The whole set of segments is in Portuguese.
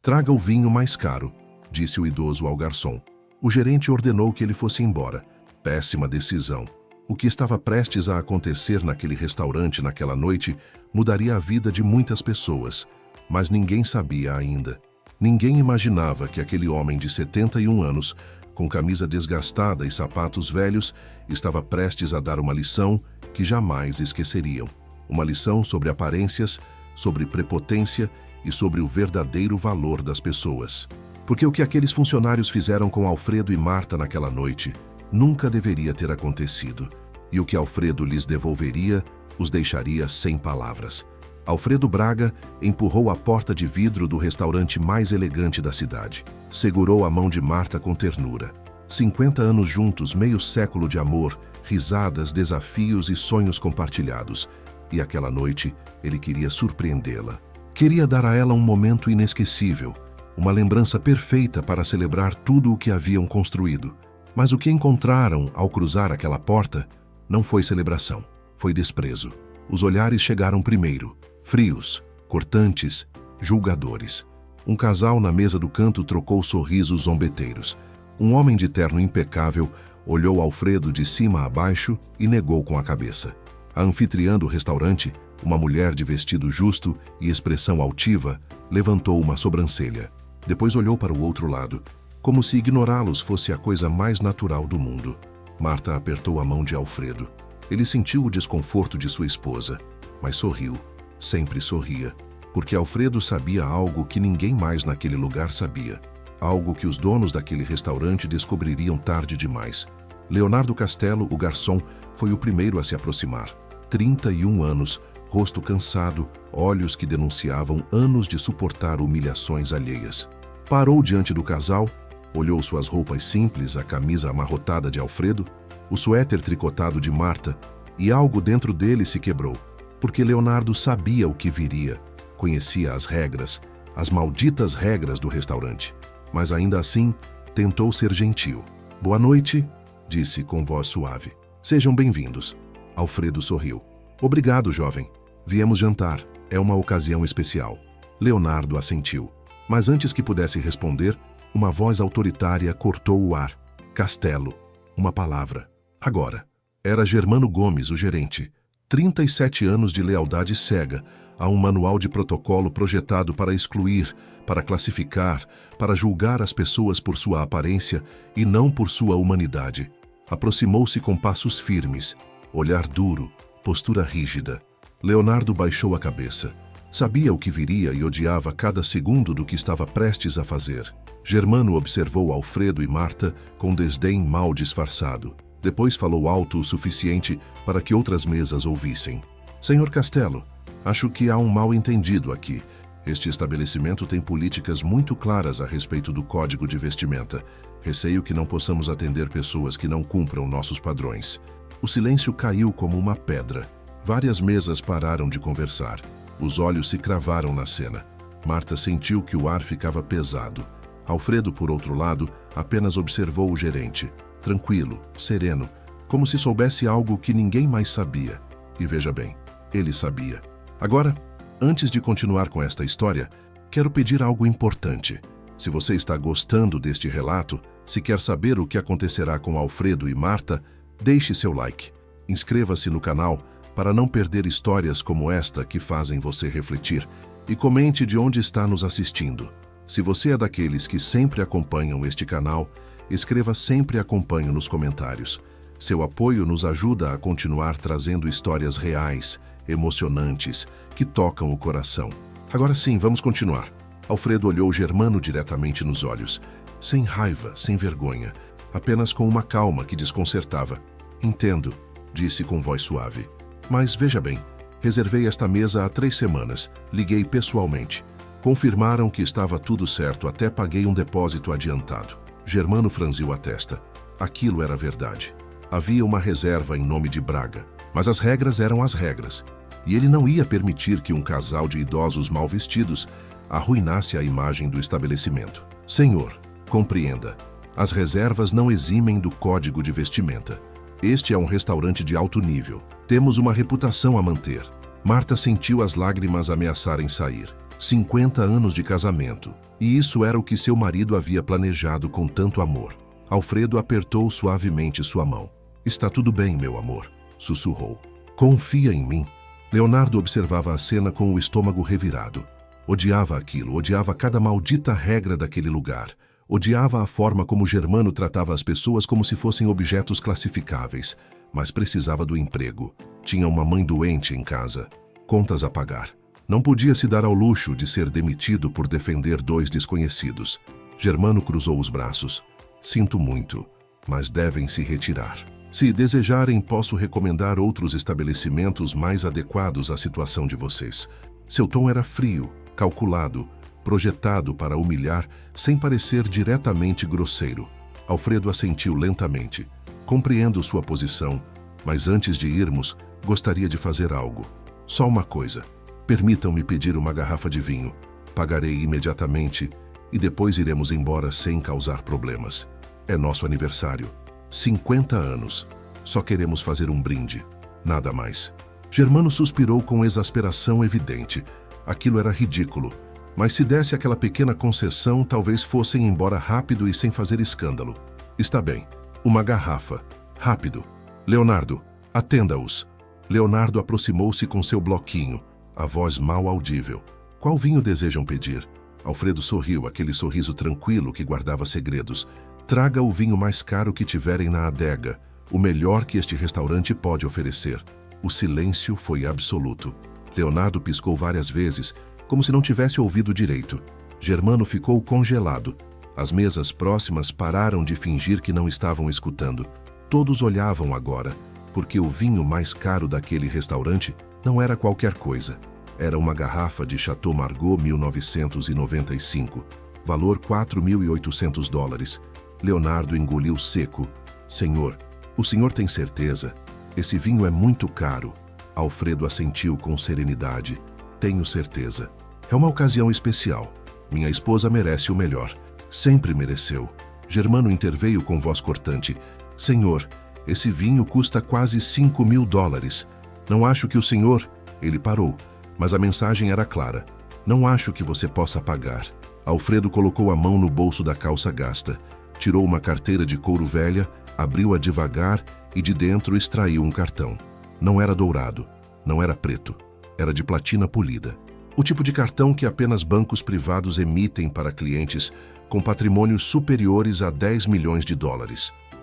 Traga o vinho mais caro, disse o idoso ao garçom. O gerente ordenou que ele fosse embora. Péssima decisão. O que estava prestes a acontecer naquele restaurante naquela noite mudaria a vida de muitas pessoas, mas ninguém sabia ainda. Ninguém imaginava que aquele homem de 71 anos, com camisa desgastada e sapatos velhos, estava prestes a dar uma lição que jamais esqueceriam. Uma lição sobre aparências, sobre prepotência e sobre o verdadeiro valor das pessoas. Porque o que aqueles funcionários fizeram com Alfredo e Marta naquela noite nunca deveria ter acontecido. E o que Alfredo lhes devolveria os deixaria sem palavras. Alfredo Braga empurrou a porta de vidro do restaurante mais elegante da cidade. Segurou a mão de Marta com ternura. 50 anos juntos, meio século de amor, risadas, desafios e sonhos compartilhados. E aquela noite ele queria surpreendê-la. Queria dar a ela um momento inesquecível, uma lembrança perfeita para celebrar tudo o que haviam construído. Mas o que encontraram ao cruzar aquela porta não foi celebração, foi desprezo. Os olhares chegaram primeiro, frios, cortantes, julgadores. Um casal na mesa do canto trocou sorrisos zombeteiros. Um homem de terno impecável olhou Alfredo de cima a baixo e negou com a cabeça. A anfitriã do restaurante, uma mulher de vestido justo e expressão altiva, levantou uma sobrancelha. Depois olhou para o outro lado, como se ignorá-los fosse a coisa mais natural do mundo. Marta apertou a mão de Alfredo. Ele sentiu o desconforto de sua esposa, mas sorriu. Sempre sorria, porque Alfredo sabia algo que ninguém mais naquele lugar sabia. Algo que os donos daquele restaurante descobririam tarde demais. Leonardo Castelo, o garçom, foi o primeiro a se aproximar. 31 anos, rosto cansado, olhos que denunciavam anos de suportar humilhações alheias. Parou diante do casal, olhou suas roupas simples, a camisa amarrotada de Alfredo, o suéter tricotado de Marta, e algo dentro dele se quebrou, porque Leonardo sabia o que viria, conhecia as regras, as malditas regras do restaurante. Mas ainda assim, tentou ser gentil. Boa noite, disse com voz suave. Sejam bem-vindos. Alfredo sorriu. Obrigado, jovem. Viemos jantar. É uma ocasião especial. Leonardo assentiu. Mas antes que pudesse responder, uma voz autoritária cortou o ar. Castelo. Uma palavra. Agora. Era Germano Gomes, o gerente. 37 anos de lealdade cega a um manual de protocolo projetado para excluir, para classificar, para julgar as pessoas por sua aparência e não por sua humanidade. Aproximou-se com passos firmes, olhar duro, postura rígida. Leonardo baixou a cabeça. Sabia o que viria e odiava cada segundo do que estava prestes a fazer. Germano observou Alfredo e Marta com desdém mal disfarçado. Depois falou alto o suficiente para que outras mesas ouvissem. Senhor Castelo, acho que há um mal-entendido aqui. Este estabelecimento tem políticas muito claras a respeito do código de vestimenta. Receio que não possamos atender pessoas que não cumpram nossos padrões. O silêncio caiu como uma pedra. Várias mesas pararam de conversar. Os olhos se cravaram na cena. Marta sentiu que o ar ficava pesado. Alfredo, por outro lado, apenas observou o gerente. Tranquilo, sereno, como se soubesse algo que ninguém mais sabia. E veja bem, ele sabia. Agora, antes de continuar com esta história, quero pedir algo importante. Se você está gostando deste relato, se quer saber o que acontecerá com Alfredo e Marta, deixe seu like. Inscreva-se no canal para não perder histórias como esta que fazem você refletir. E comente de onde está nos assistindo. Se você é daqueles que sempre acompanham este canal, escreva sempre acompanho nos comentários. Seu apoio nos ajuda a continuar trazendo histórias reais, emocionantes, que tocam o coração. Agora sim, vamos continuar. Alfredo olhou Germano diretamente nos olhos, sem raiva, sem vergonha, apenas com uma calma que desconcertava. Entendo, disse com voz suave. Mas veja bem, reservei esta mesa há 3 semanas, liguei pessoalmente. Confirmaram que estava tudo certo, até paguei um depósito adiantado. Germano franziu a testa. Aquilo era verdade. Havia uma reserva em nome de Braga, mas as regras eram as regras. E ele não ia permitir que um casal de idosos mal vestidos arruinasse a imagem do estabelecimento. Senhor, compreenda, as reservas não eximem do código de vestimenta. Este é um restaurante de alto nível. Temos uma reputação a manter. Marta sentiu as lágrimas ameaçarem sair. 50 anos de casamento. E isso era o que seu marido havia planejado com tanto amor. Alfredo apertou suavemente sua mão. Está tudo bem, meu amor, sussurrou. Confia em mim. Leonardo observava a cena com o estômago revirado. Odiava aquilo, odiava cada maldita regra daquele lugar. Odiava a forma como Germano tratava as pessoas como se fossem objetos classificáveis. Mas precisava do emprego. Tinha uma mãe doente em casa. Contas a pagar. Não podia se dar ao luxo de ser demitido por defender dois desconhecidos. Germano cruzou os braços. Sinto muito, mas devem se retirar. Se desejarem, posso recomendar outros estabelecimentos mais adequados à situação de vocês. Seu tom era frio, calculado, projetado para humilhar sem parecer diretamente grosseiro. Alfredo assentiu lentamente. Compreendo sua posição, mas antes de irmos, gostaria de fazer algo. Só uma coisa. Permitam-me pedir uma garrafa de vinho. Pagarei imediatamente e depois iremos embora sem causar problemas. É nosso aniversário. 50 anos. Só queremos fazer um brinde. Nada mais. Germano suspirou com exasperação evidente. Aquilo era ridículo. Mas se desse aquela pequena concessão, talvez fossem embora rápido e sem fazer escândalo. Está bem. Uma garrafa. Rápido. Leonardo, atenda-os. Leonardo aproximou-se com seu bloquinho, a voz mal audível. Qual vinho desejam pedir? Alfredo sorriu, aquele sorriso tranquilo que guardava segredos. Traga o vinho mais caro que tiverem na adega, o melhor que este restaurante pode oferecer. O silêncio foi absoluto. Leonardo piscou várias vezes, como se não tivesse ouvido direito. Germano ficou congelado. As mesas próximas pararam de fingir que não estavam escutando. Todos olhavam agora, porque o vinho mais caro daquele restaurante não era qualquer coisa. Era uma garrafa de Chateau Margaux 1995, valor $4.800. Leonardo engoliu seco. Senhor, o senhor tem certeza? Esse vinho é muito caro. Alfredo assentiu com serenidade. Tenho certeza. É uma ocasião especial. Minha esposa merece o melhor. Sempre mereceu. Germano interveio com voz cortante. Senhor, esse vinho custa quase $5.000. Não acho que o senhor... Ele parou, mas a mensagem era clara. Não acho que você possa pagar. Alfredo colocou a mão no bolso da calça gasta. Tirou uma carteira de couro velha, abriu-a devagar e de dentro extraiu um cartão. Não era dourado, não era preto. Era de platina polida. O tipo de cartão que apenas bancos privados emitem para clientes com patrimônios superiores a $10 milhões.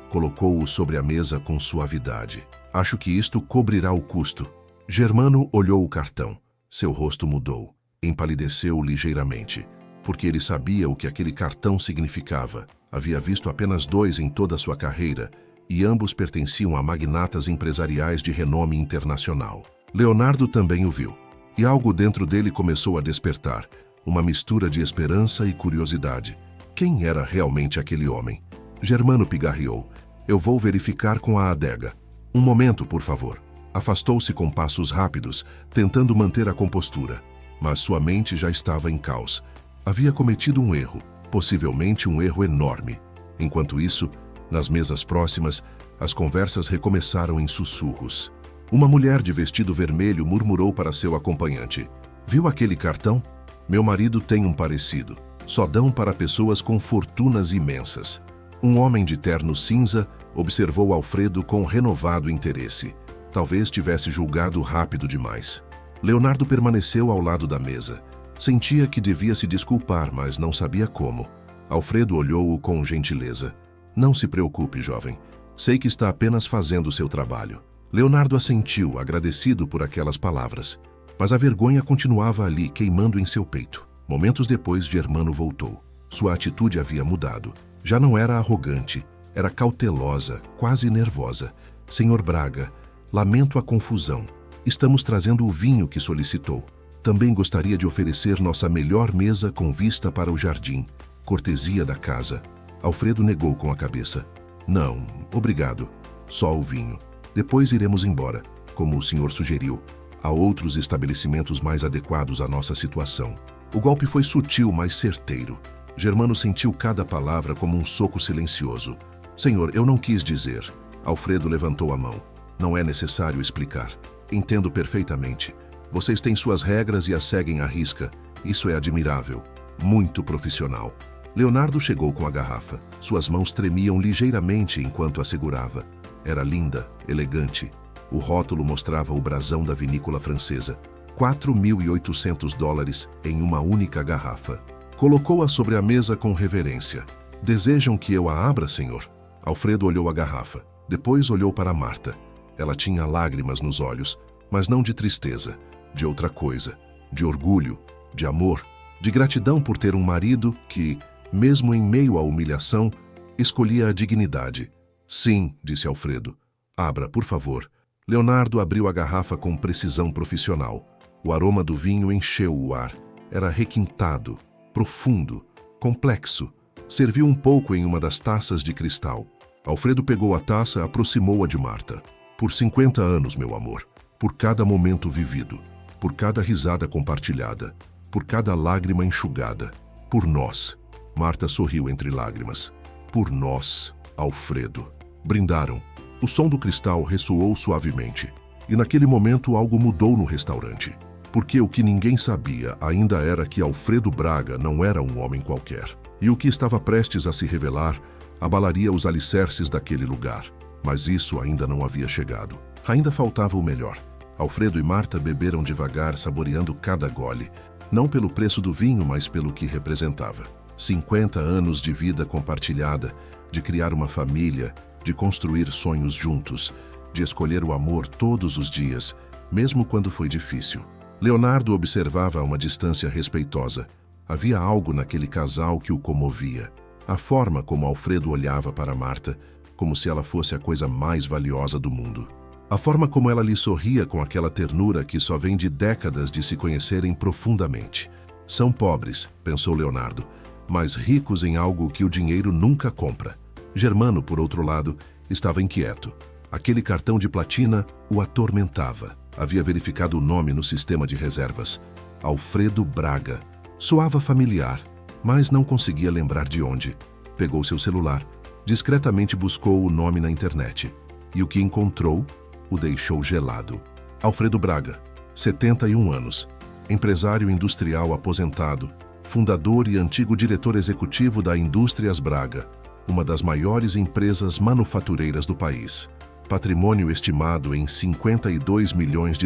Colocou-o sobre a mesa com suavidade. Acho que isto cobrirá o custo. Germano olhou o cartão. Seu rosto mudou. Empalideceu ligeiramente, porque ele sabia o que aquele cartão significava. Havia visto apenas 2 em toda a sua carreira, e ambos pertenciam a magnatas empresariais de renome internacional. Leonardo também o viu, e algo dentro dele começou a despertar, uma mistura de esperança e curiosidade. Quem era realmente aquele homem? Germano pigarreou. Eu vou verificar com a adega. Um momento, por favor. Afastou-se com passos rápidos, tentando manter a compostura. Mas sua mente já estava em caos. Havia cometido um erro, possivelmente um erro enorme. Enquanto isso, nas mesas próximas, as conversas recomeçaram em sussurros. Uma mulher de vestido vermelho murmurou para seu acompanhante. Viu aquele cartão? Meu marido tem um parecido. Só dão para pessoas com fortunas imensas. Um homem de terno cinza observou Alfredo com renovado interesse. Talvez tivesse julgado rápido demais. Leonardo permaneceu ao lado da mesa. Sentia que devia se desculpar, mas não sabia como. Alfredo olhou-o com gentileza. Não se preocupe, jovem. Sei que está apenas fazendo seu trabalho. Leonardo assentiu, agradecido por aquelas palavras. Mas a vergonha continuava ali, queimando em seu peito. Momentos depois, Germano voltou. Sua atitude havia mudado. Já não era arrogante, era cautelosa, quase nervosa. Senhor Braga, lamento a confusão. Estamos trazendo o vinho que solicitou. Também gostaria de oferecer nossa melhor mesa com vista para o jardim. Cortesia da casa. Alfredo negou com a cabeça. Não, obrigado. Só o vinho. Depois iremos embora, como o senhor sugeriu. Há outros estabelecimentos mais adequados à nossa situação. O golpe foi sutil, mas certeiro. Germano sentiu cada palavra como um soco silencioso. Senhor, eu não quis dizer. Alfredo levantou a mão. Não é necessário explicar. Entendo perfeitamente. Vocês têm suas regras e as seguem à risca. Isso é admirável. Muito profissional. Leonardo chegou com a garrafa. Suas mãos tremiam ligeiramente enquanto a segurava. Era linda, elegante. O rótulo mostrava o brasão da vinícola francesa. $4.800 em uma única garrafa. Colocou-a sobre a mesa com reverência. Desejam que eu a abra, senhor? Alfredo olhou a garrafa. Depois olhou para Marta. Ela tinha lágrimas nos olhos, mas não de tristeza, de outra coisa, de orgulho, de amor, de gratidão por ter um marido que, mesmo em meio à humilhação, escolhia a dignidade. Sim, disse Alfredo. Abra, por favor. Leonardo abriu a garrafa com precisão profissional. O aroma do vinho encheu o ar. Era requintado, profundo, complexo. Serviu um pouco em uma das taças de cristal. Alfredo pegou a taça e aproximou-a de Marta. Por 50 anos, meu amor. Por cada momento vivido. Por cada risada compartilhada. Por cada lágrima enxugada. Por nós. Marta sorriu entre lágrimas. Por nós, Alfredo. Brindaram. O som do cristal ressoou suavemente. E naquele momento algo mudou no restaurante. Porque o que ninguém sabia ainda era que Alfredo Braga não era um homem qualquer. E o que estava prestes a se revelar abalaria os alicerces daquele lugar. Mas isso ainda não havia chegado. Ainda faltava o melhor. Alfredo e Marta beberam devagar, saboreando cada gole. Não pelo preço do vinho, mas pelo que representava. 50 anos de vida compartilhada, de criar uma família, de construir sonhos juntos, de escolher o amor todos os dias, mesmo quando foi difícil. Leonardo observava a uma distância respeitosa. Havia algo naquele casal que o comovia. A forma como Alfredo olhava para Marta, como se ela fosse a coisa mais valiosa do mundo. A forma como ela lhe sorria com aquela ternura que só vem de décadas de se conhecerem profundamente. São pobres, pensou Leonardo, mas ricos em algo que o dinheiro nunca compra. Germano, por outro lado, estava inquieto. Aquele cartão de platina o atormentava. Havia verificado o nome no sistema de reservas. Alfredo Braga. Soava familiar, mas não conseguia lembrar de onde. Pegou seu celular, discretamente buscou o nome na internet. E o que encontrou o deixou gelado. Alfredo Braga, 71 anos, empresário industrial aposentado, fundador e antigo diretor executivo da Indústrias Braga, uma das maiores empresas manufatureiras do país. Patrimônio estimado em $52 milhões.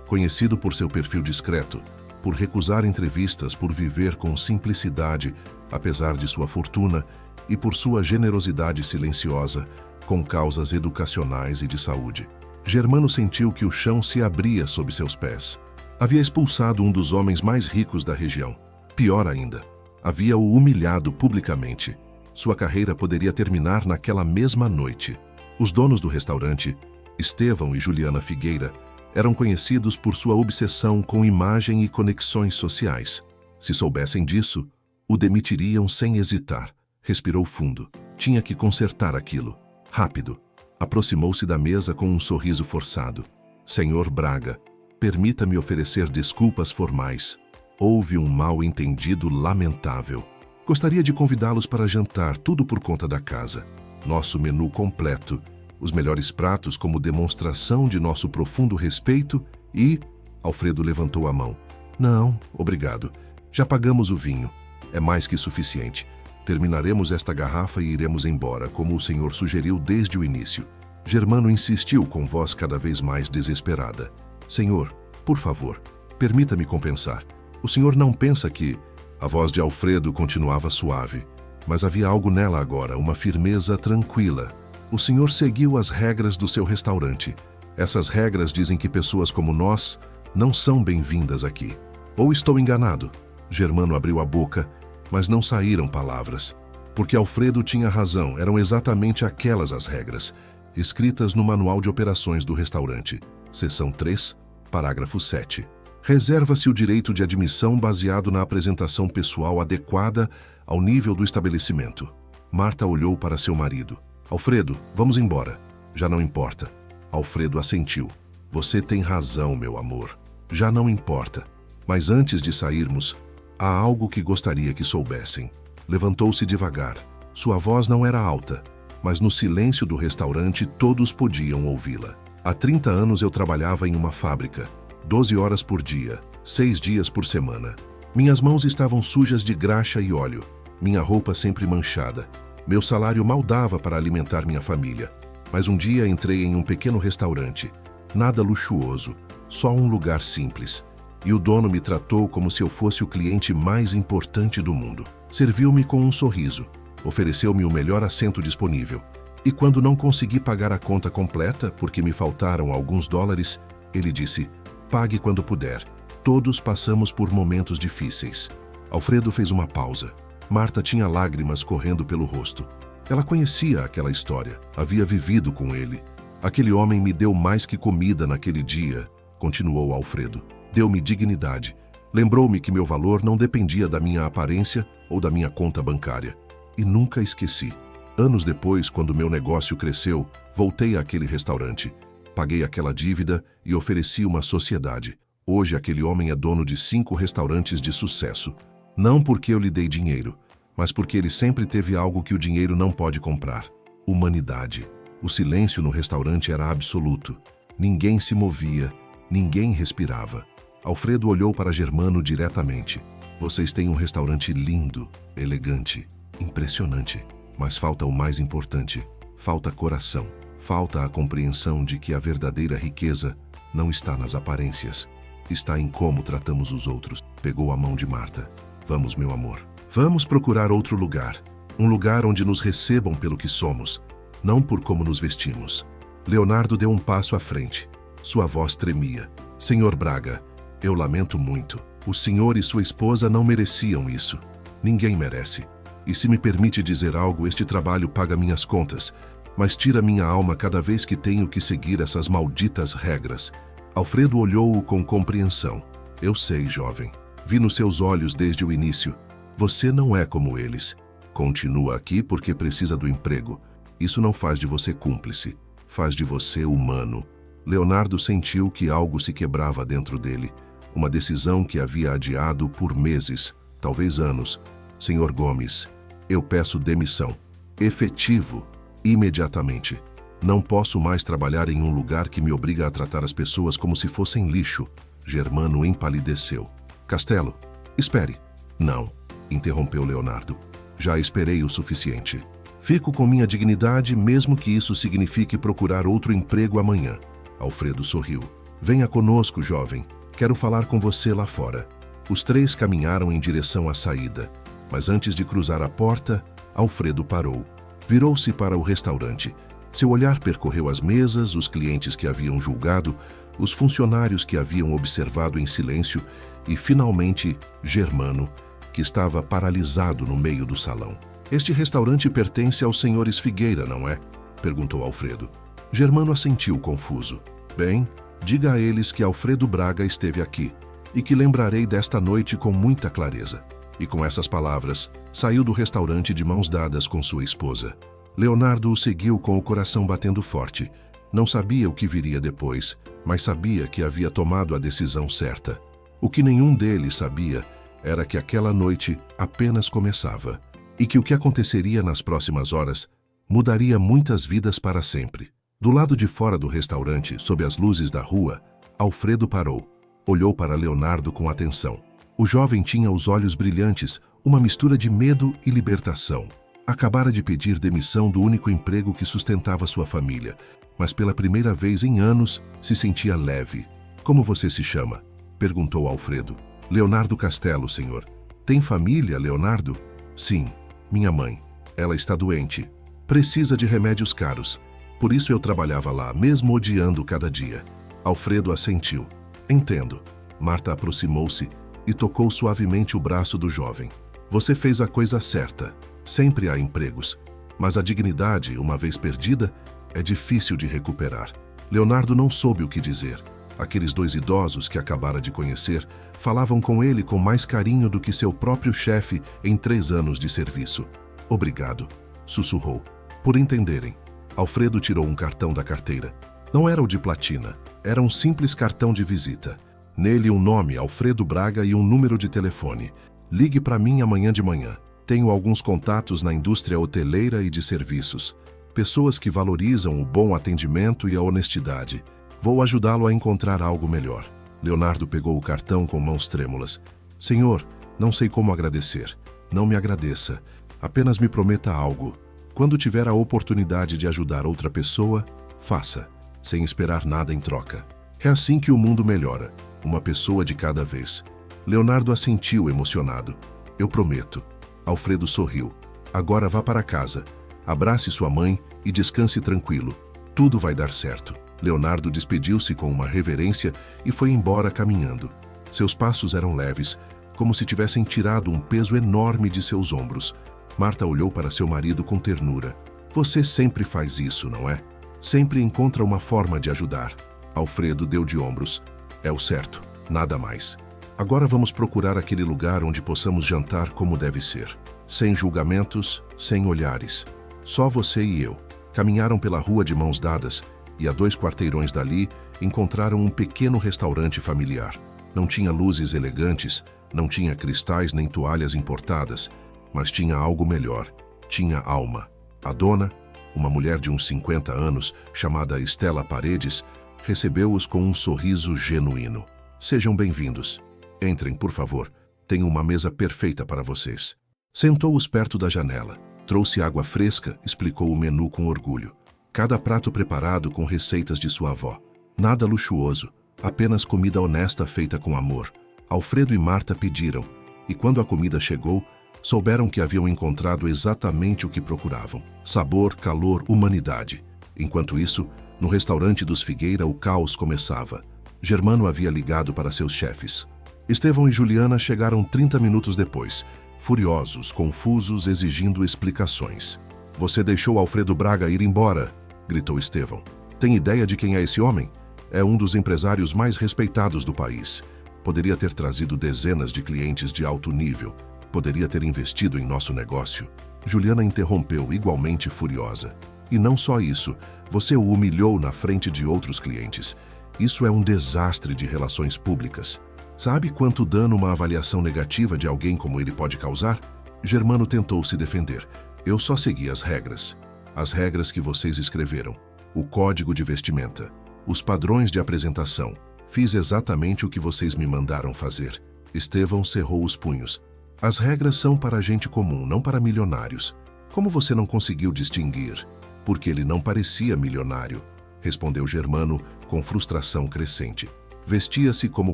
Conhecido por seu perfil discreto, por recusar entrevistas, por viver com simplicidade, apesar de sua fortuna, e por sua generosidade silenciosa, com causas educacionais e de saúde. Germano sentiu que o chão se abria sob seus pés. Havia expulsado um dos homens mais ricos da região. Pior ainda, havia-o humilhado publicamente. Sua carreira poderia terminar naquela mesma noite. Os donos do restaurante, Estevão e Juliana Figueira, eram conhecidos por sua obsessão com imagem e conexões sociais. Se soubessem disso, o demitiriam sem hesitar. Respirou fundo. Tinha que consertar aquilo. Rápido. Aproximou-se da mesa com um sorriso forçado. Senhor Braga, permita-me oferecer desculpas formais. Houve um mal-entendido lamentável. Gostaria de convidá-los para jantar, tudo por conta da casa. Nosso menu completo, os melhores pratos como demonstração de nosso profundo respeito e... Alfredo levantou a mão. Não, obrigado. Já pagamos o vinho. É mais que suficiente. Terminaremos esta garrafa e iremos embora, como o senhor sugeriu desde o início. Germano insistiu com voz cada vez mais desesperada. Senhor, por favor, permita-me compensar. O senhor não pensa que... A voz de Alfredo continuava suave, mas havia algo nela agora, uma firmeza tranquila. O senhor seguiu as regras do seu restaurante. Essas regras dizem que pessoas como nós não são bem-vindas aqui. Ou estou enganado? Germano abriu a boca, mas não saíram palavras. Porque Alfredo tinha razão, eram exatamente aquelas as regras, escritas no Manual de Operações do Restaurante, seção 3, parágrafo 7. Reserva-se o direito de admissão baseado na apresentação pessoal adequada ao nível do estabelecimento. Marta olhou para seu marido. Alfredo, vamos embora. Já não importa. Alfredo assentiu. Você tem razão, meu amor. Já não importa. Mas antes de sairmos, há algo que gostaria que soubessem. Levantou-se devagar. Sua voz não era alta, mas no silêncio do restaurante todos podiam ouvi-la. Há 30 anos eu trabalhava em uma fábrica, 12 horas por dia, 6 dias por semana. Minhas mãos estavam sujas de graxa e óleo, minha roupa sempre manchada. Meu salário mal dava para alimentar minha família. Mas um dia entrei em um pequeno restaurante, nada luxuoso, só um lugar simples. E o dono me tratou como se eu fosse o cliente mais importante do mundo. Serviu-me com um sorriso, ofereceu-me o melhor assento disponível. E quando não consegui pagar a conta completa, porque me faltaram alguns dólares, ele disse: pague quando puder. Todos passamos por momentos difíceis. Alfredo fez uma pausa. Marta tinha lágrimas correndo pelo rosto. Ela conhecia aquela história, havia vivido com ele. Aquele homem me deu mais que comida naquele dia, continuou Alfredo. Deu-me dignidade. Lembrou-me que meu valor não dependia da minha aparência ou da minha conta bancária. E nunca esqueci. Anos depois, quando meu negócio cresceu, voltei àquele restaurante. Paguei aquela dívida e ofereci uma sociedade. Hoje aquele homem é dono de 5 restaurantes de sucesso. Não porque eu lhe dei dinheiro, mas porque ele sempre teve algo que o dinheiro não pode comprar: humanidade. O silêncio no restaurante era absoluto. Ninguém se movia, ninguém respirava. Alfredo olhou para Germano diretamente. Vocês têm um restaurante lindo, elegante, impressionante. Mas falta o mais importante. Falta coração. Falta a compreensão de que a verdadeira riqueza não está nas aparências. Está em como tratamos os outros. Pegou a mão de Marta. Vamos, meu amor. Vamos procurar outro lugar. Um lugar onde nos recebam pelo que somos, não por como nos vestimos. Leonardo deu um passo à frente. Sua voz tremia. Senhor Braga, eu lamento muito. O senhor e sua esposa não mereciam isso. Ninguém merece. E se me permite dizer algo, este trabalho paga minhas contas, mas tira minha alma cada vez que tenho que seguir essas malditas regras. Alfredo olhou-o com compreensão. Eu sei, jovem. Vi nos seus olhos desde o início. Você não é como eles. Continua aqui porque precisa do emprego. Isso não faz de você cúmplice. Faz de você humano. Leonardo sentiu que algo se quebrava dentro dele. Uma decisão que havia adiado por meses, talvez anos. Senhor Gomes, eu peço demissão. Efetivo, imediatamente. Não posso mais trabalhar em um lugar que me obriga a tratar as pessoas como se fossem lixo. Germano empalideceu. Castelo, espere. Não, interrompeu Leonardo. Já esperei o suficiente. Fico com minha dignidade, mesmo que isso signifique procurar outro emprego amanhã. Alfredo sorriu. Venha conosco, jovem. Quero falar com você lá fora. Os 3 caminharam em direção à saída. Mas antes de cruzar a porta, Alfredo parou. Virou-se para o restaurante. Seu olhar percorreu as mesas, os clientes que haviam julgado, os funcionários que haviam observado em silêncio e, finalmente, Germano, que estava paralisado no meio do salão. Este restaurante pertence aos senhores Figueira, não é? Perguntou Alfredo. Germano assentiu confuso. Bem, diga a eles que Alfredo Braga esteve aqui e que lembrarei desta noite com muita clareza. E com essas palavras, saiu do restaurante de mãos dadas com sua esposa. Leonardo o seguiu com o coração batendo forte. Não sabia o que viria depois, mas sabia que havia tomado a decisão certa. O que nenhum deles sabia era que aquela noite apenas começava e que o que aconteceria nas próximas horas mudaria muitas vidas para sempre. Do lado de fora do restaurante, sob as luzes da rua, Alfredo parou. Olhou para Leonardo com atenção. O jovem tinha os olhos brilhantes, uma mistura de medo e libertação. Acabara de pedir demissão do único emprego que sustentava sua família, mas pela primeira vez em anos se sentia leve. Como você se chama? Perguntou Alfredo. Leonardo Castelo, senhor. Tem família, Leonardo? Sim, minha mãe. Ela está doente. Precisa de remédios caros. Por isso eu trabalhava lá, mesmo odiando cada dia. Alfredo assentiu. Entendo. Marta aproximou-se e tocou suavemente o braço do jovem. Você fez a coisa certa. Sempre há empregos. Mas a dignidade, uma vez perdida, é difícil de recuperar. Leonardo não soube o que dizer. Aqueles 2 idosos que acabara de conhecer falavam com ele com mais carinho do que seu próprio chefe em 3 anos de serviço. Obrigado, sussurrou. Por entenderem. Alfredo tirou um cartão da carteira. Não era o de platina, era um simples cartão de visita. Nele um nome, Alfredo Braga, e um número de telefone. Ligue para mim amanhã de manhã. Tenho alguns contatos na indústria hoteleira e de serviços. Pessoas que valorizam o bom atendimento e a honestidade. Vou ajudá-lo a encontrar algo melhor. Leonardo pegou o cartão com mãos trêmulas. Senhor, Não sei como agradecer. Não me agradeça. Apenas me prometa algo. Quando tiver a oportunidade de ajudar outra pessoa, faça, sem esperar nada em troca. É assim que o mundo melhora, uma pessoa de cada vez. Leonardo assentiu emocionado. Eu prometo. Alfredo sorriu. Agora vá para casa. Abrace sua mãe e descanse tranquilo. Tudo vai dar certo. Leonardo despediu-se com uma reverência e foi embora caminhando. Seus passos eram leves, como se tivessem tirado um peso enorme de seus ombros. Marta olhou para seu marido com ternura. Você sempre faz isso, não é? Sempre encontra uma forma de ajudar. Alfredo deu de ombros. É o certo, nada mais. Agora vamos procurar aquele lugar onde possamos jantar como deve ser. Sem julgamentos, sem olhares. Só você e eu. Caminharam pela rua de mãos dadas e a 2 quarteirões dali encontraram um pequeno restaurante familiar. Não tinha luzes elegantes, não tinha cristais nem toalhas importadas, mas tinha algo melhor. Tinha alma. A dona, uma mulher de uns 50 anos, chamada Estela Paredes, recebeu-os com um sorriso genuíno. Sejam bem-vindos. Entrem, por favor. Tenho uma mesa perfeita para vocês. Sentou-os perto da janela. Trouxe água fresca, explicou o menu com orgulho. Cada prato preparado com receitas de sua avó. Nada luxuoso, apenas comida honesta feita com amor. Alfredo e Marta pediram, e quando a comida chegou, souberam que haviam encontrado exatamente o que procuravam. Sabor, calor, humanidade. Enquanto isso, no restaurante dos Figueira, o caos começava. Germano havia ligado para seus chefes. Estevão e Juliana chegaram 30 minutos depois, furiosos, confusos, exigindo explicações. Você deixou Alfredo Braga ir embora, gritou Estevão. Tem ideia de quem é esse homem? É um dos empresários mais respeitados do país. Poderia ter trazido dezenas de clientes de alto nível. Poderia ter investido em nosso negócio. Juliana interrompeu, igualmente furiosa. E não só isso, você o humilhou na frente de outros clientes. Isso é um desastre de relações públicas. Sabe quanto dano uma avaliação negativa de alguém como ele pode causar? Germano tentou se defender. Eu só segui as regras. As regras que vocês escreveram. O código de vestimenta. Os padrões de apresentação. Fiz exatamente o que vocês me mandaram fazer. Estevão cerrou os punhos. As regras são para gente comum, não para milionários. Como você não conseguiu distinguir? Porque ele não parecia milionário, respondeu Germano com frustração crescente. Vestia-se como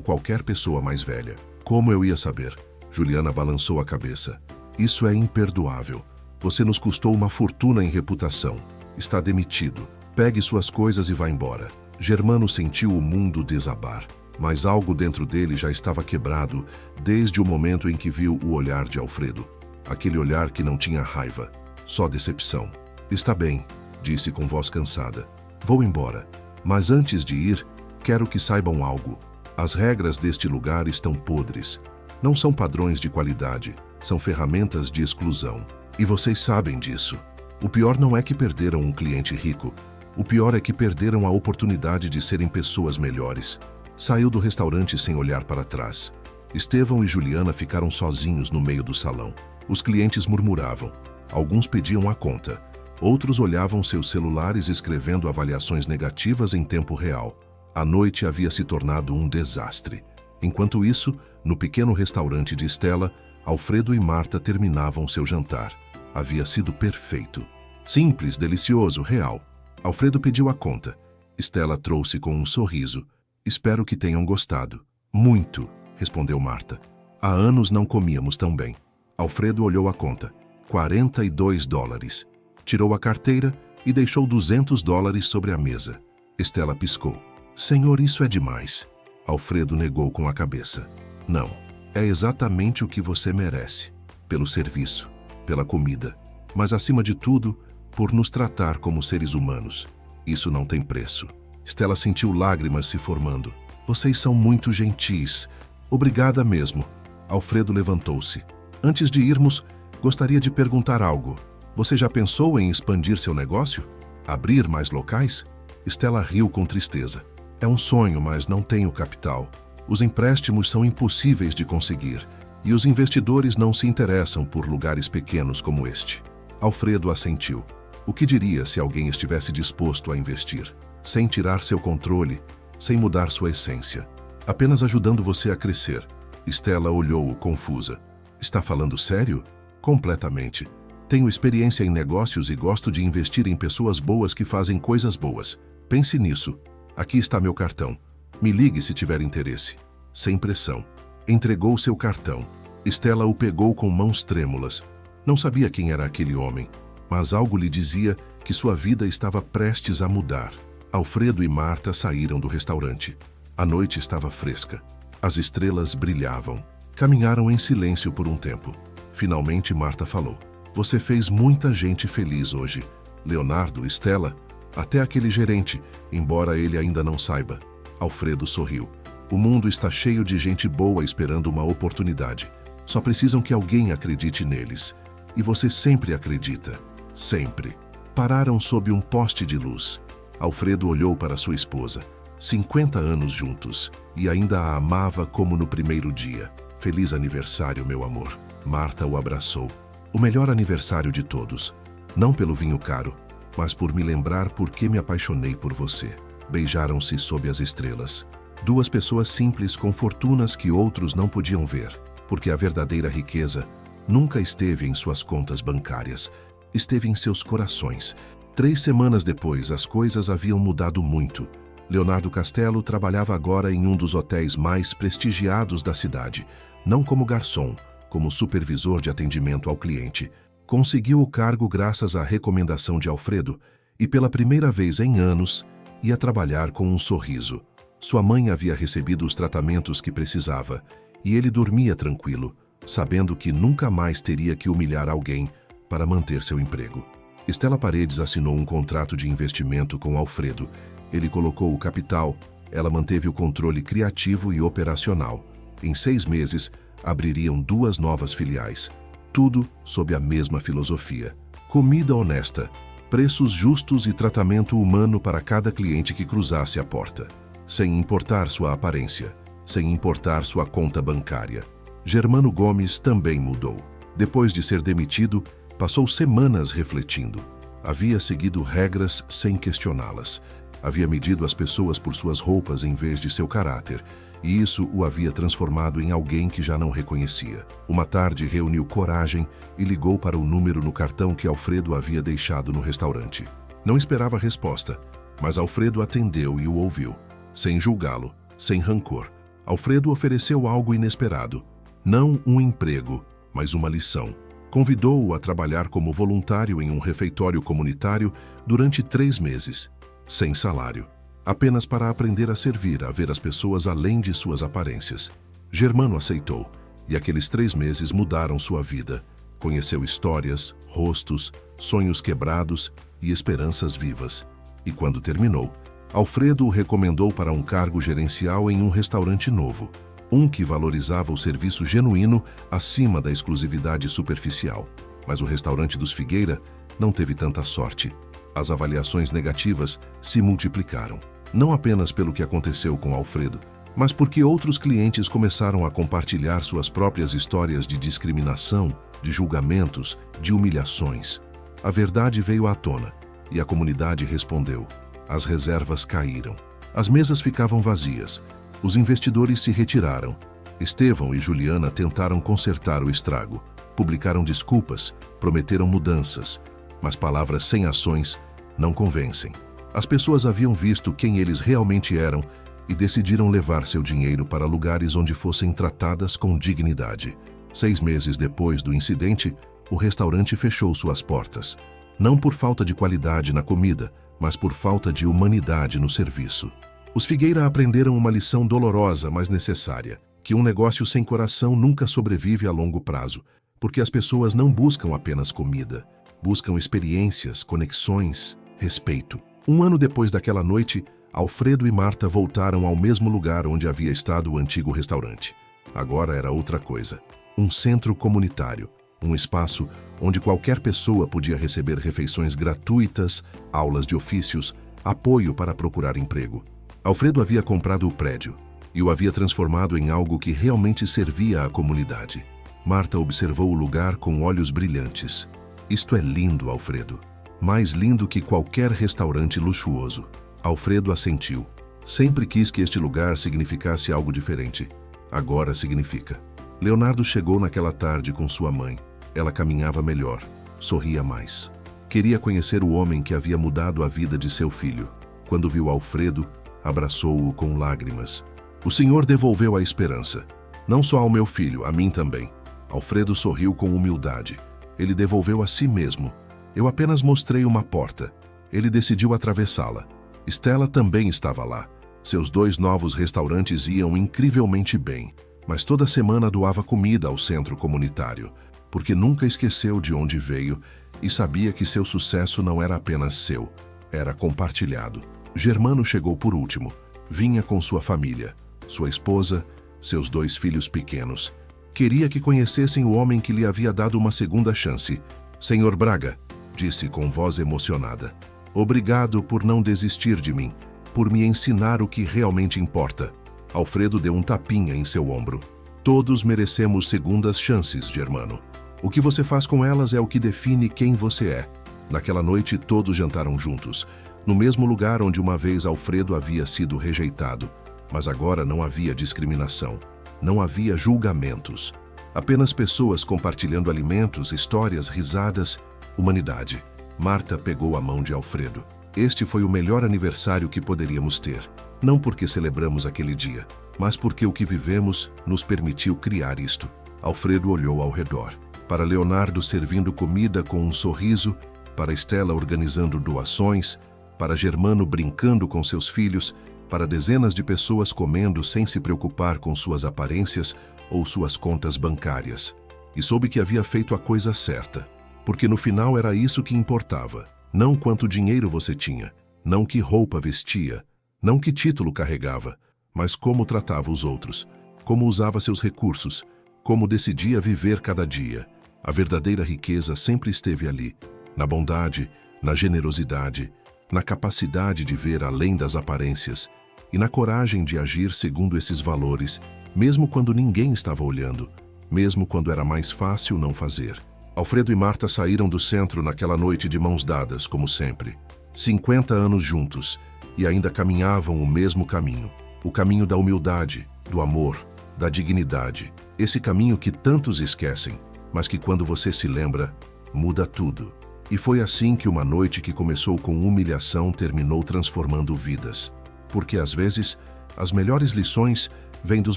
qualquer pessoa mais velha. Como eu ia saber? Juliana balançou a cabeça. Isso é imperdoável. Você nos custou uma fortuna em reputação. Está demitido. Pegue suas coisas e vá embora. Germano sentiu o mundo desabar. Mas algo dentro dele já estava quebrado desde o momento em que viu o olhar de Alfredo. Aquele olhar que não tinha raiva, só decepção. Está bem, disse com voz cansada. Vou embora. Mas antes de ir, quero que saibam algo. As regras deste lugar estão podres. Não são padrões de qualidade, são ferramentas de exclusão. E vocês sabem disso. O pior não é que perderam um cliente rico. O pior é que perderam a oportunidade de serem pessoas melhores. Saiu do restaurante sem olhar para trás. Estevão e Juliana ficaram sozinhos no meio do salão. Os clientes murmuravam. Alguns pediam a conta. Outros olhavam seus celulares escrevendo avaliações negativas em tempo real. A noite havia se tornado um desastre. Enquanto isso, no pequeno restaurante de Estela, Alfredo e Marta terminavam seu jantar. Havia sido perfeito. Simples, delicioso, real. Alfredo pediu a conta. Estela trouxe com um sorriso. Espero que tenham gostado. Muito, respondeu Marta. Há anos não comíamos tão bem. Alfredo olhou a conta. $42. Tirou a carteira e deixou $200 sobre a mesa. Estela piscou. Senhor, isso é demais. Alfredo negou com a cabeça. Não, é exatamente o que você merece. Pelo serviço, pela comida, mas acima de tudo, por nos tratar como seres humanos. Isso não tem preço. Estela sentiu lágrimas se formando. Vocês são muito gentis. Obrigada mesmo. Alfredo levantou-se. Antes de irmos, gostaria de perguntar algo. Você já pensou em expandir seu negócio? Abrir mais locais? Estela riu com tristeza. É um sonho, mas não tenho capital. Os empréstimos são impossíveis de conseguir e os investidores não se interessam por lugares pequenos como este. Alfredo assentiu. O que diria se alguém estivesse disposto a investir? Sem tirar seu controle, sem mudar sua essência, apenas ajudando você a crescer. Estela olhou-o confusa. Está falando sério? Completamente. Tenho experiência em negócios e gosto de investir em pessoas boas que fazem coisas boas. Pense nisso. Aqui está meu cartão. Me ligue se tiver interesse. Sem pressão. Entregou seu cartão. Estela o pegou com mãos trêmulas. Não sabia quem era aquele homem, mas algo lhe dizia que sua vida estava prestes a mudar. Alfredo e Marta saíram do restaurante. A noite estava fresca. As estrelas brilhavam. Caminharam em silêncio por um tempo. Finalmente Marta falou: "Você fez muita gente feliz hoje. Leonardo, Estela, até aquele gerente, embora ele ainda não saiba." Alfredo sorriu. "O mundo está cheio de gente boa esperando uma oportunidade. Só precisam que alguém acredite neles. E você sempre acredita. Sempre." Pararam sob um poste de luz. Alfredo olhou para sua esposa. 50 anos juntos, e ainda a amava como no primeiro dia. "Feliz aniversário, meu amor." Marta o abraçou. "O melhor aniversário de todos. Não pelo vinho caro, mas por me lembrar por que me apaixonei por você." Beijaram-se sob as estrelas. Duas pessoas simples com fortunas que outros não podiam ver, porque a verdadeira riqueza nunca esteve em suas contas bancárias, esteve em seus corações. 3 semanas depois, as coisas haviam mudado muito. Leonardo Castelo trabalhava agora em um dos hotéis mais prestigiados da cidade, não como garçom, como supervisor de atendimento ao cliente. Conseguiu o cargo graças à recomendação de Alfredo e, pela primeira vez em anos, ia trabalhar com um sorriso. Sua mãe havia recebido os tratamentos que precisava e ele dormia tranquilo, sabendo que nunca mais teria que humilhar alguém para manter seu emprego. Estela Paredes assinou um contrato de investimento com Alfredo. Ele colocou o capital, ela manteve o controle criativo e operacional. Em 6 meses, abririam 2 novas filiais. Tudo sob a mesma filosofia. Comida honesta, preços justos e tratamento humano para cada cliente que cruzasse a porta. Sem importar sua aparência, sem importar sua conta bancária. Germano Gomes também mudou. Depois de ser demitido, passou semanas refletindo. Havia seguido regras sem questioná-las. Havia medido as pessoas por suas roupas em vez de seu caráter, e isso o havia transformado em alguém que já não reconhecia. Uma tarde reuniu coragem e ligou para o número no cartão que Alfredo havia deixado no restaurante. Não esperava resposta, mas Alfredo atendeu e o ouviu. Sem julgá-lo, sem rancor, Alfredo ofereceu algo inesperado. Não um emprego, mas uma lição. Convidou-o a trabalhar como voluntário em um refeitório comunitário durante 3 meses, sem salário, apenas para aprender a servir, a ver as pessoas além de suas aparências. Germano aceitou, e aqueles 3 meses mudaram sua vida. Conheceu histórias, rostos, sonhos quebrados e esperanças vivas. E quando terminou, Alfredo o recomendou para um cargo gerencial em um restaurante novo, um que valorizava o serviço genuíno acima da exclusividade superficial. Mas o restaurante dos Figueira não teve tanta sorte. As avaliações negativas se multiplicaram, não apenas pelo que aconteceu com Alfredo, mas porque outros clientes começaram a compartilhar suas próprias histórias de discriminação, de julgamentos, de humilhações. A verdade veio à tona e a comunidade respondeu. As reservas caíram. As mesas ficavam vazias. Os investidores se retiraram. Estevão e Juliana tentaram consertar o estrago. Publicaram desculpas, prometeram mudanças. Mas palavras sem ações não convencem. As pessoas haviam visto quem eles realmente eram e decidiram levar seu dinheiro para lugares onde fossem tratadas com dignidade. 6 meses depois do incidente, o restaurante fechou suas portas. Não por falta de qualidade na comida, mas por falta de humanidade no serviço. Os Figueira aprenderam uma lição dolorosa, mas necessária, que um negócio sem coração nunca sobrevive a longo prazo, porque as pessoas não buscam apenas comida, buscam experiências, conexões, respeito. 1 ano depois daquela noite, Alfredo e Marta voltaram ao mesmo lugar onde havia estado o antigo restaurante. Agora era outra coisa. Um centro comunitário, um espaço onde qualquer pessoa podia receber refeições gratuitas, aulas de ofícios, apoio para procurar emprego. Alfredo havia comprado o prédio e o havia transformado em algo que realmente servia à comunidade. Marta observou o lugar com olhos brilhantes. Isto é lindo, Alfredo. Mais lindo que qualquer restaurante luxuoso. Alfredo assentiu. Sempre quis que este lugar significasse algo diferente. Agora significa. Leonardo chegou naquela tarde com sua mãe. Ela caminhava melhor, sorria mais. Queria conhecer o homem que havia mudado a vida de seu filho. Quando viu Alfredo, abraçou-o com lágrimas. O Senhor devolveu a esperança. Não só ao meu filho, a mim também. Alfredo sorriu com humildade. Ele devolveu a si mesmo. Eu apenas mostrei uma porta. Ele decidiu atravessá-la. Estela também estava lá. Seus 2 novos restaurantes iam incrivelmente bem, mas toda semana doava comida ao centro comunitário, porque nunca esqueceu de onde veio e sabia que seu sucesso não era apenas seu, era compartilhado. Germano chegou por último. Vinha com sua família, sua esposa, seus 2 filhos pequenos. Queria que conhecessem o homem que lhe havia dado uma segunda chance. Senhor Braga, disse com voz emocionada, obrigado por não desistir de mim, por me ensinar o que realmente importa. Alfredo deu um tapinha em seu ombro. Todos merecemos segundas chances, Germano. O que você faz com elas é o que define quem você é. Naquela noite, todos jantaram juntos, no mesmo lugar onde uma vez Alfredo havia sido rejeitado. Mas agora não havia discriminação. Não havia julgamentos. Apenas pessoas compartilhando alimentos, histórias, risadas, humanidade. Marta pegou a mão de Alfredo. Este foi o melhor aniversário que poderíamos ter. Não porque celebramos aquele dia, mas porque o que vivemos nos permitiu criar isto. Alfredo olhou ao redor. Para Leonardo servindo comida com um sorriso, para Estela organizando doações, para Germano brincando com seus filhos, para dezenas de pessoas comendo sem se preocupar com suas aparências ou suas contas bancárias. E soube que havia feito a coisa certa, porque no final era isso que importava. Não quanto dinheiro você tinha, não que roupa vestia, não que título carregava, mas como tratava os outros, como usava seus recursos, como decidia viver cada dia. A verdadeira riqueza sempre esteve ali, na bondade, na generosidade, na capacidade de ver além das aparências e na coragem de agir segundo esses valores, mesmo quando ninguém estava olhando, mesmo quando era mais fácil não fazer. Alfredo e Marta saíram do centro naquela noite de mãos dadas, como sempre. 50 anos juntos, e ainda caminhavam o mesmo caminho. O caminho da humildade, do amor, da dignidade. Esse caminho que tantos esquecem, mas que quando você se lembra, muda tudo. E foi assim que uma noite que começou com humilhação terminou transformando vidas. Porque às vezes, as melhores lições vêm dos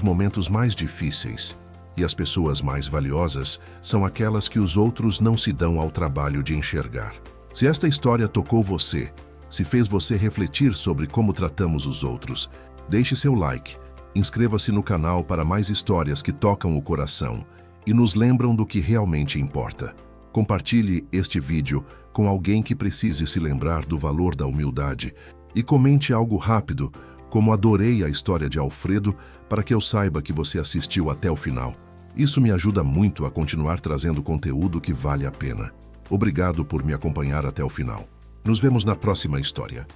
momentos mais difíceis. E as pessoas mais valiosas são aquelas que os outros não se dão ao trabalho de enxergar. Se esta história tocou você, se fez você refletir sobre como tratamos os outros, deixe seu like, inscreva-se no canal para mais histórias que tocam o coração e nos lembram do que realmente importa. Compartilhe este vídeo com alguém que precise se lembrar do valor da humildade e comente algo rápido, como adorei a história de Alfredo, para que eu saiba que você assistiu até o final. Isso me ajuda muito a continuar trazendo conteúdo que vale a pena. Obrigado por me acompanhar até o final. Nos vemos na próxima história.